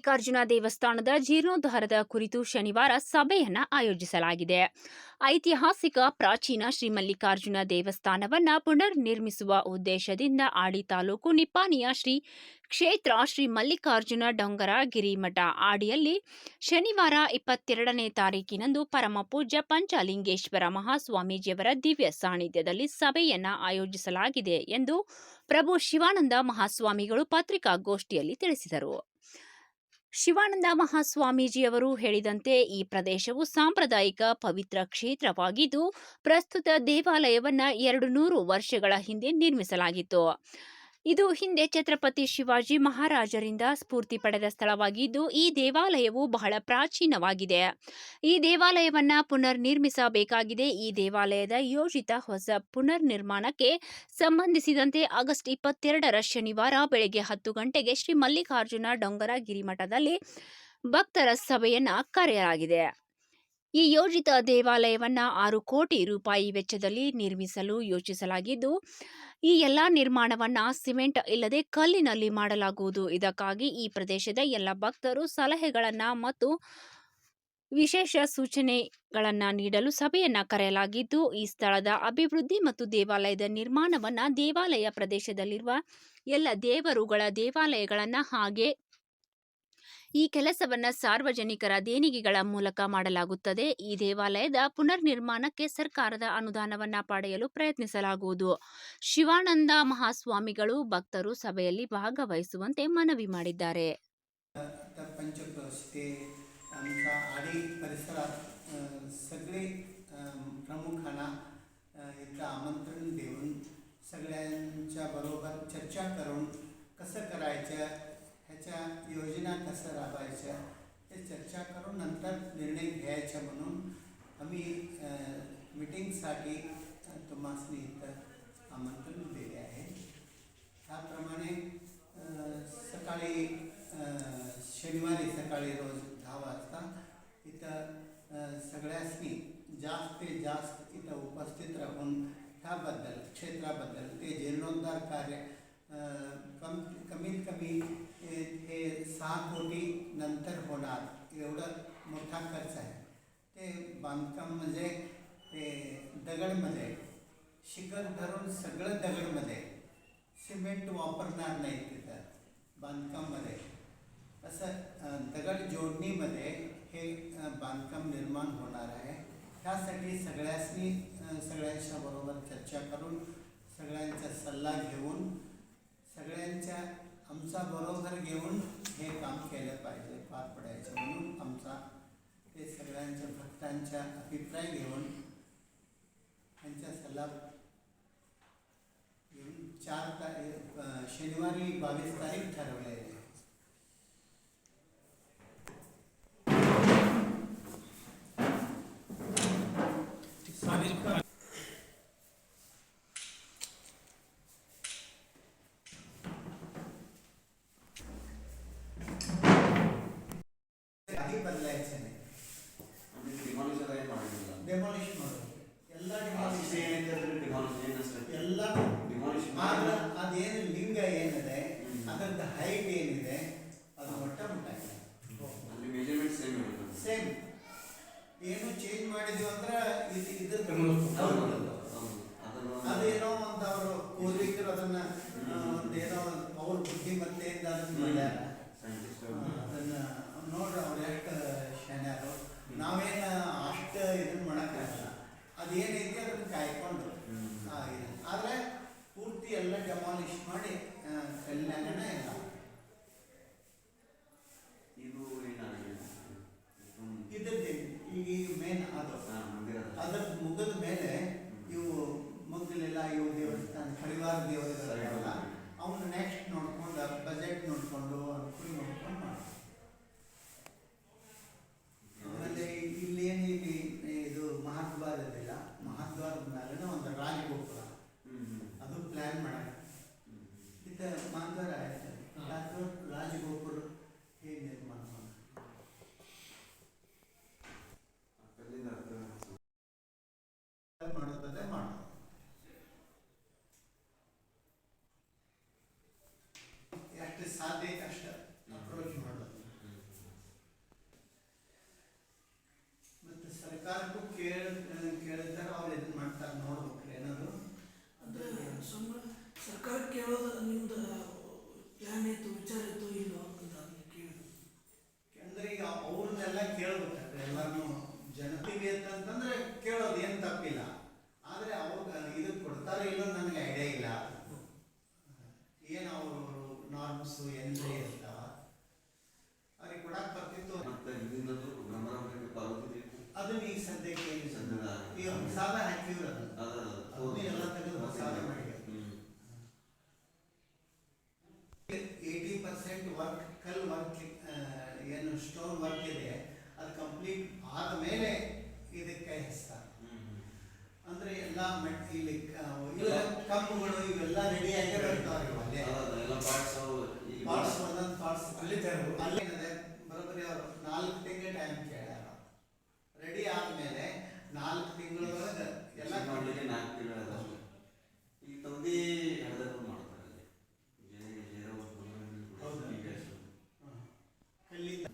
ಮಲ್ಲಿಕಾರ್ಜುನ ದೇವಸ್ಥಾನದ ಜೀರ್ಣೋದ್ಧಾರದ ಕುರಿತು ಶನಿವಾರ ಸಭೆಯನ್ನ ಆಯೋಜಿಸಲಾಗಿದೆ. ಐತಿಹಾಸಿಕ ಪ್ರಾಚೀನ ಶ್ರೀ ಮಲ್ಲಿಕಾರ್ಜುನ ದೇವಸ್ಥಾನವನ್ನ ಪುನರ್ ನಿರ್ಮಿಸುವ ಉದ್ದೇಶದಿಂದ ಆಡಿ ತಾಲೂಕು ನಿಪ್ಪಾಣಿಯ ಶ್ರೀ ಕ್ಷೇತ್ರ ಶ್ರೀ ಮಲ್ಲಿಕಾರ್ಜುನ ಡೊಂಗರ ಗಿರಿಮಠ ಆಡಿಯಲ್ಲಿ ಶನಿವಾರ 22ನೇ ತಾರೀಕಿನಂದು ಪರಮ ಪೂಜ್ಯ ಪಂಚಲಿಂಗೇಶ್ವರ ಮಹಾಸ್ವಾಮೀಜಿಯವರ ದಿವ್ಯ ಸಾನ್ನಿಧ್ಯದಲ್ಲಿ ಸಭೆಯನ್ನ ಆಯೋಜಿಸಲಾಗಿದೆ ಎಂದು ಪ್ರಭು ಶಿವಾನಂದ ಮಹಾಸ್ವಾಮಿಗಳು ಪತ್ರಿಕಾಗೋಷ್ಠಿಯಲ್ಲಿ ತಿಳಿಸಿದರು. ಶಿವಾನಂದ ಮಹಾಸ್ವಾಮೀಜಿಯವರು ಹೇಳಿದಂತೆ ಈ ಪ್ರದೇಶವು ಸಾಂಪ್ರದಾಯಿಕ ಪವಿತ್ರ ಕ್ಷೇತ್ರವಾಗಿದ್ದು, ಪ್ರಸ್ತುತ ದೇವಾಲಯವನ್ನು 200 ವರ್ಷಗಳ ಹಿಂದೆ ನಿರ್ಮಿಸಲಾಗಿತ್ತು. ಇದು ಹಿಂದೆ ಛತ್ರಪತಿ ಶಿವಾಜಿ ಮಹಾರಾಜರಿಂದ ಸ್ಫೂರ್ತಿ ಪಡೆದ ಸ್ಥಳವಾಗಿದ್ದು, ಈ ದೇವಾಲಯವು ಬಹಳ ಪ್ರಾಚೀನವಾಗಿದೆ. ಈ ದೇವಾಲಯವನ್ನು ಪುನರ್ ನಿರ್ಮಿಸಬೇಕಾಗಿದೆ. ಈ ದೇವಾಲಯದ ಯೋಜಿತ ಹೊಸ ಪುನರ್ ನಿರ್ಮಾಣಕ್ಕೆ ಸಂಬಂಧಿಸಿದಂತೆ ಆಗಸ್ಟ್ 22ರ ಶನಿವಾರ ಬೆಳಗ್ಗೆ 10 ಗಂಟೆಗೆ ಶ್ರೀ ಮಲ್ಲಿಕಾರ್ಜುನ ಡೊಂಗರ ಗಿರಿಮಠದಲ್ಲಿ ಭಕ್ತರ ಸಭೆಯನ್ನು ಕರೆಯಲಾಗಿದೆ. ಈ ಯೋಜಿತ ದೇವಾಲಯವನ್ನು 6 ಕೋಟಿ ರೂಪಾಯಿ ವೆಚ್ಚದಲ್ಲಿ ನಿರ್ಮಿಸಲು ಯೋಚಿಸಲಾಗಿದ್ದು, ಈ ಎಲ್ಲ ನಿರ್ಮಾಣವನ್ನು ಸಿಮೆಂಟ್ ಇಲ್ಲದೆ ಕಲ್ಲಿನಲ್ಲಿ ಮಾಡಲಾಗುವುದು. ಇದಕ್ಕಾಗಿ ಈ ಪ್ರದೇಶದ ಎಲ್ಲ ಭಕ್ತರು ಸಲಹೆಗಳನ್ನು ಮತ್ತು ವಿಶೇಷ ಸೂಚನೆಗಳನ್ನು ನೀಡಲು ಸಭೆಯನ್ನು ಕರೆಯಲಾಗಿದ್ದು, ಈ ಸ್ಥಳದ ಅಭಿವೃದ್ಧಿ ಮತ್ತು ದೇವಾಲಯದ ನಿರ್ಮಾಣವನ್ನು ದೇವಾಲಯ ಪ್ರದೇಶದಲ್ಲಿರುವ ಎಲ್ಲ ದೇವರುಗಳ ದೇವಾಲಯಗಳನ್ನು ಹಾಗೆ ಈ ಕೆಲಸವನ್ನು ಸಾರ್ವಜನಿಕರ ದೇಣಿಗೆಗಳ ಮೂಲಕ ಮಾಡಲಾಗುತ್ತದೆ. ಈ ದೇವಾಲಯದ ಪುನರ್ ನಿರ್ಮಾಣಕ್ಕೆ ಸರ್ಕಾರದ ಅನುದಾನವನ್ನು ಪಡೆಯಲು ಪ್ರಯತ್ನಿಸಲಾಗುವುದು. ಶಿವಾನಂದ ಮಹಾಸ್ವಾಮಿಗಳು ಭಕ್ತರು ಸಭೆಯಲ್ಲಿ ಭಾಗವಹಿಸುವಂತೆ ಮನವಿ ಮಾಡಿದ್ದಾರೆ. पंचक्रोशी आमच्या आडी परिसरात सगळे प्रमुखांना इथं आमंत्रण देऊन सगळ्यांच्या बरोबर चर्चा करून कसं करायचं, ह्याच्या योजना कसं राबवायच्या हे चर्चा करून नंतर निर्णय घ्यायचा म्हणून आम्ही मीटिंगसाठी तुम्हासनी इथं आमंत्रण दिले आहे. त्याप्रमाणे सकाळी शनिवारी सकाळी रोज 10 वाजता इथं सगळ्यांनी जास्तीत जास्त इथं उपस्थित राहून ह्याबद्दल क्षेत्राबद्दल ते जीर्णोद्धार कार्य कमीत कमी हे 6 कोटी नंतर होणार एवढं मोठा खर्च आहे. ते बांधकाम म्हणजे ते दगडमध्ये शिखर धरून सगळं दगडमध्ये सिमेंट वापरणार नाही. तिथं बांधकाममध्ये असं दगड जोडणीमध्ये हे बांधकाम निर्माण होणार आहे. त्यासाठी सगळ्यांच्या बरोबर चर्चा करून सगळ्यांचा सल्ला घेऊन सगळ्यांच्या आमचा बरोबर घेऊन हे काम केलं पाहिजे, पार पडायचं म्हणून आमचा ते सगळ्यांच्या भक्तांचा अभिप्राय घेऊन त्यांचा सल्ला घेऊन 4 तारीख शनिवारी 22 तारीख ठरवलेली आहे. बदलायचं नाही, ಡೆಮಾಲಿಷ್ ಮಾಡೋದು ಎಲ್ಲ ಅದೇನು ಲಿಂಗ ಏನಿದೆ ಅದರದ್ದು ಹೈಟ್ ಏನಿದೆ ಅದು ಮೊಟ್ಟ ಸೇಮ್ ಏನು ಚೇಂಜ್ ಮಾಡಿದ್ವಿ ಅಂದ್ರೆ ಅದೇನೋ ಒಂದು ಅವರು ಪೂರ್ವಿಕರು ಅದನ್ನ ಒಂದೇನೋ ಅವ್ರ ಬುದ್ಧಿಮತ್ತೆಯಿಂದ ಅದನ್ನ ಮಾಡ್ಯಾರ. ಅದನ್ನ ನೋಡ್ರಿ ಅವ್ರು ಎಷ್ಟು ಶಾನ್ಯಾರು. ನಾವೇನು ಅಷ್ಟು ಇದನ್ನ ಮಾಡೋಕ್ಕಾಗಲ್ಲ. ಅದೇನೈತಿ ಅದನ್ನು ಕಾಯ್ಕೊಂಡು ಆದರೆ ಪೂರ್ತಿ ಎಲ್ಲ ಡೆಮಾಲಿಷ್ ಮಾಡಿ ಕಲ್ಯಾಣ ಇಲ್ಲ. ಇದ್ರದ್ದು ಈಗ ಮೇನ್ ಅದು ಅದ್ರ ಮುಗಿದ ಮೇಲೆ ಇವು ಮಗ್ಗಲೆಲ್ಲ ಇವು ದೇವಸ್ಥಾನ ಪರಿವಾರ ದೇವರುಗಳೆಲ್ಲ ಅವನು ನೆಕ್ಸ್ಟ್ ನೋಡ್ಕೊಂಡು ಬಜೆಟ್ ನೋಡಿಕೊಂಡು ಅನುಕೂಲ ನೋಡ್ಕೊಂಡು ಮಾಡಿ ಸರ್ಕಾರಕ್ಕೂ ಕೇಳಿದ್ರೆ ಅವ್ರು ಇದನ್ನ ಮಾಡ್ತಾರೆ, ನೋಡ್ಬೇಕು ಏನಾದ್ರು. ಅಂದರೆ ಸರ್ಕಾರ ಕೇಳೋದು ನಿಮ್ದು ಪ್ಲ್ಯಾನ್ ಇತ್ತು, ವಿಚಾರ ಇತ್ತು ಇಲ್ಲೋ ಅಂತ ಅದನ್ನ ಕೇಳಿದ್ರು. ಅಂದ್ರೆ ಈಗ ಅವ್ರನ್ನೆಲ್ಲ ಕೇಳ್ಬೇಕಾದ್ರೆ ಎಲ್ಲಾನು ಜನತೆಗೆ ಅಂತಂದ್ರೆ ಕೇಳೋದು ಏನು ತಪ್ಪಿಲ್ಲ. ಆದರೆ ಅವ್ರು ಇದು ಕೊಡ್ತಾರೆ ಇಲ್ಲೋ ನನಗೆ ಐಡಿಯಾ ಇಲ್ಲ. ಏನು ಅವರು ನಾರ್ಮ್ಸ್ ಏನ್ರಿ ಇರ್ತಾವ ಅವ್ರಿಗೆ ಕೊಡಕ್ಕೆ ಬರ್ತಿತ್ತು. ಅದನ್ನ ಈಗ ಸದ್ಯಕ್ಕೆ ಈಗ ಸಾಲ ಹಾಕಿವ್ರು ಅದನ್ನ ಎಲ್ಲ ತೆಗೆದು ಸಾಲ ಮಾಡಿ 80% ವರ್ಕ್ ಕಲ್ ವರ್ಕ್ ಏನು ಸ್ಟೋನ್ ವರ್ಕ್ ಇದೆ ಅದು ಕಂಪ್ಲೀಟ್ ಆದಮೇಲೆ ಇದಕ್ಕೆ ಕೈ ಹಚ್ತಾರೆ. ಅಂದ್ರೆ ಎಲ್ಲ ಇಲ್ಲಿ ಕಂಬುಗಳು ಇವೆಲ್ಲ ರೆಡಿ ಆಗಿ ಬರ್ತಾವೆ. ಪಾರ್ಟ್ಸ್ ಒಂದೊಂದು ಪಾರ್ಟ್ಸ್ ಅಲ್ಲಿದೆ ಬರೋಬ್ಬರಿ ಅವರು 4 ತಿಂಗಳ ಟೈಮ್ ಕೇಳ್ಯಾರ. ರೆಡಿ ಆದ್ಮೇಲೆ 4 ತಿಂಗಳೊಳಗೆ ಎಲ್ಲ ಮಾಡ್ಲಿಕ್ಕೆ 4 ತಿಂಗಳು ಅದಷ್ಟೇ. ಈಗ ತಂದಿ ಹಿಡಿದು ಮಾಡ್ತಾರೆ ಕಲ್ಲಿಂದ.